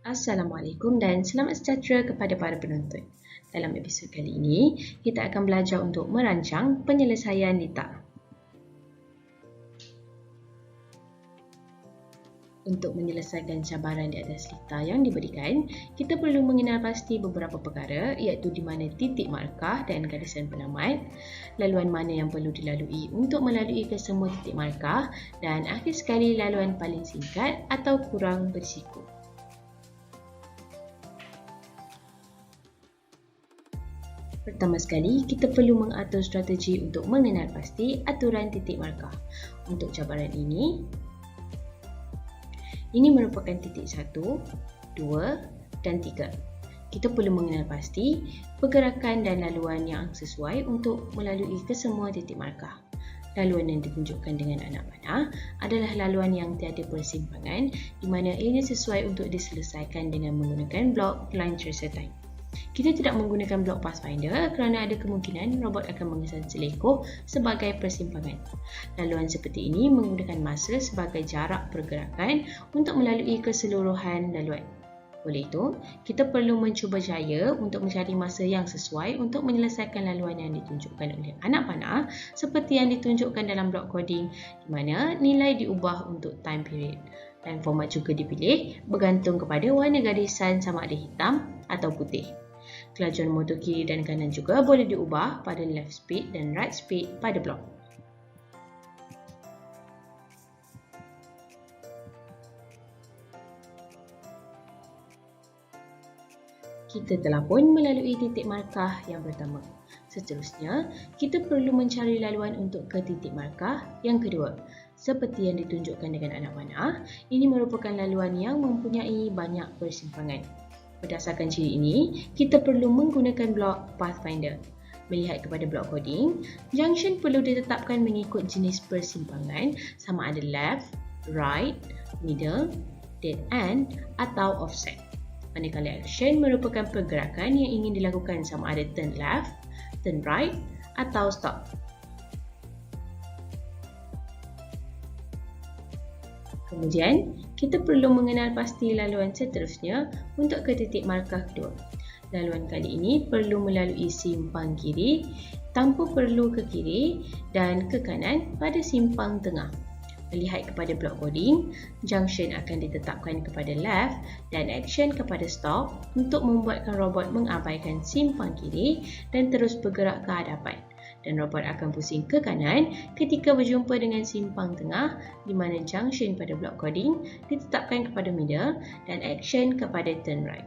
Assalamualaikum dan selamat sejahtera kepada para penonton. Dalam episod kali ini, kita akan belajar untuk merancang penyelesaian letak. Untuk menyelesaikan cabaran di atas letak yang diberikan, kita perlu mengenal pasti beberapa perkara iaitu di mana titik markah dan garisan penamat, laluan mana yang perlu dilalui untuk melalui ke semua titik markah dan akhir sekali laluan paling singkat atau kurang berisiko. Pertama sekali, kita perlu mengatur strategi untuk mengenal pasti aturan titik markah. Untuk cabaran ini merupakan titik 1, 2 dan 3. Kita perlu mengenal pasti pergerakan dan laluan yang sesuai untuk melalui ke semua titik markah. Laluan yang ditunjukkan dengan anak panah adalah laluan yang tiada persimpangan di mana ianya sesuai untuk diselesaikan dengan menggunakan blok line tracer time. Kita tidak menggunakan blok pathfinder kerana ada kemungkinan robot akan mengesan selekoh sebagai persimpangan. Laluan seperti ini menggunakan masa sebagai jarak pergerakan untuk melalui keseluruhan laluan. Oleh itu, kita perlu mencuba jaya untuk mencari masa yang sesuai untuk menyelesaikan laluan yang ditunjukkan oleh anak panah seperti yang ditunjukkan dalam blok coding di mana nilai diubah untuk time period. Dan format juga dipilih bergantung kepada warna garisan sama ada hitam atau putih. Kelajuan motor kiri dan kanan juga boleh diubah pada left speed dan right speed pada blok. Kita telah pun melalui titik markah yang pertama. Seterusnya, kita perlu mencari laluan untuk ke titik markah yang kedua. Seperti yang ditunjukkan dengan anak panah, ini merupakan laluan yang mempunyai banyak persimpangan. Berdasarkan ciri ini, kita perlu menggunakan blok pathfinder. Melihat kepada blok coding, junction perlu ditetapkan mengikut jenis persimpangan sama ada left, right, middle, dead end atau offset. Manakala action merupakan pergerakan yang ingin dilakukan sama ada turn left, turn right atau stop. Kemudian, kita perlu mengenal pasti laluan seterusnya untuk ke titik markah kedua. Laluan kali ini perlu melalui simpang kiri tanpa perlu ke kiri dan ke kanan pada simpang tengah. Melihat kepada blok coding, junction akan ditetapkan kepada left dan action kepada stop untuk membuatkan robot mengabaikan simpang kiri dan terus bergerak ke hadapan. Dan robot akan pusing ke kanan ketika berjumpa dengan simpang tengah di mana junction pada blok coding ditetapkan kepada middle dan action kepada turn right.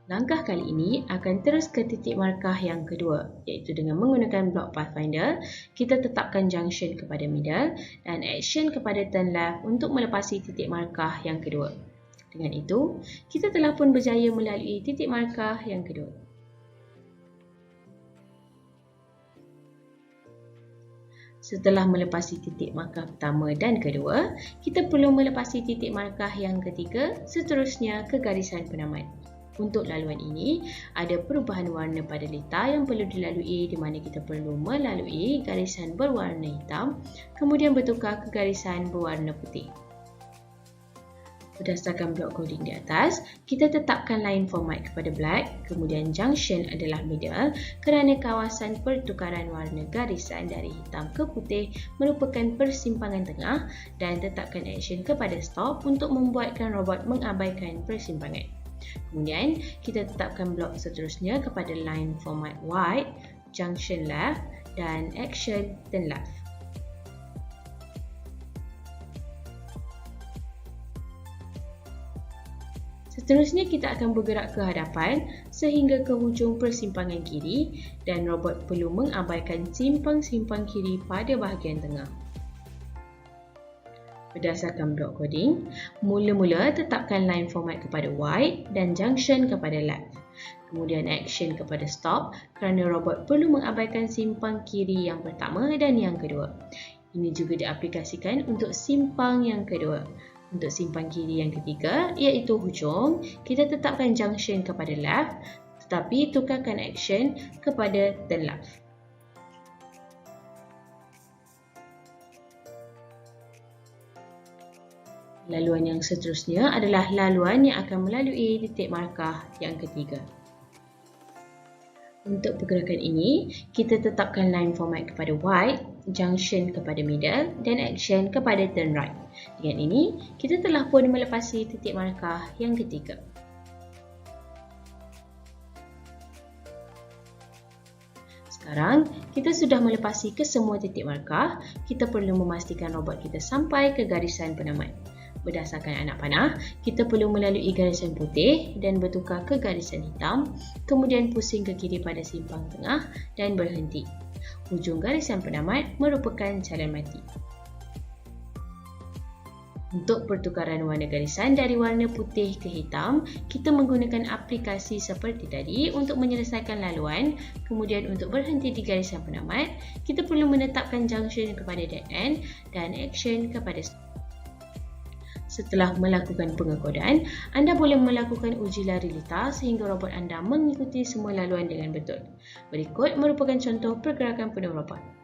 Langkah kali ini akan terus ke titik markah yang kedua, iaitu dengan menggunakan blok pathfinder, kita tetapkan junction kepada middle dan action kepada turn left untuk melepasi titik markah yang kedua. Dengan itu, kita telah pun berjaya melalui titik markah yang kedua. Setelah melepasi titik markah pertama dan kedua, kita perlu melepasi titik markah yang ketiga, seterusnya ke garisan penamat. Untuk laluan ini, ada perubahan warna pada letak yang perlu dilalui di mana kita perlu melalui garisan berwarna hitam, kemudian bertukar ke garisan berwarna putih. Berdasarkan blok coding di atas, kita tetapkan line format kepada black, kemudian junction adalah middle kerana kawasan pertukaran warna garisan dari hitam ke putih merupakan persimpangan tengah dan tetapkan action kepada stop untuk membuatkan robot mengabaikan persimpangan. Kemudian, kita tetapkan blok seterusnya kepada line format white, junction left dan action turn left. Seterusnya kita akan bergerak ke hadapan sehingga ke hujung persimpangan kiri dan robot perlu mengabaikan simpang-simpang kiri pada bahagian tengah. Berdasarkan blok coding, mula-mula tetapkan line format kepada white dan junction kepada left. Kemudian action kepada stop kerana robot perlu mengabaikan simpang kiri yang pertama dan yang kedua. Ini juga diaplikasikan untuk simpang yang kedua. Untuk simpang kiri yang ketiga, iaitu hujung, kita tetapkan junction kepada left tetapi tukarkan action kepada turn left. Laluan yang seterusnya adalah laluan yang akan melalui titik markah yang ketiga. Untuk pergerakan ini, kita tetapkan line format kepada white, junction kepada middle dan action kepada turn right. Dengan ini, kita telah pun melepasi titik markah yang ketiga. Sekarang, kita sudah melepasi kesemua titik markah, kita perlu memastikan robot kita sampai ke garisan penamat. Berdasarkan anak panah, kita perlu melalui garisan putih dan bertukar ke garisan hitam, kemudian pusing ke kiri pada simpang tengah dan berhenti. Hujung garisan penamat merupakan jalan mati. Untuk pertukaran warna garisan dari warna putih ke hitam, kita menggunakan aplikasi seperti tadi untuk menyelesaikan laluan. Kemudian untuk berhenti di garisan penamat, kita perlu menetapkan junction kepada dead end dan action kepada stop. Setelah melakukan pengekodan, anda boleh melakukan uji lari litar sehingga robot anda mengikuti semua laluan dengan betul. Berikut merupakan contoh pergerakan penuh robot.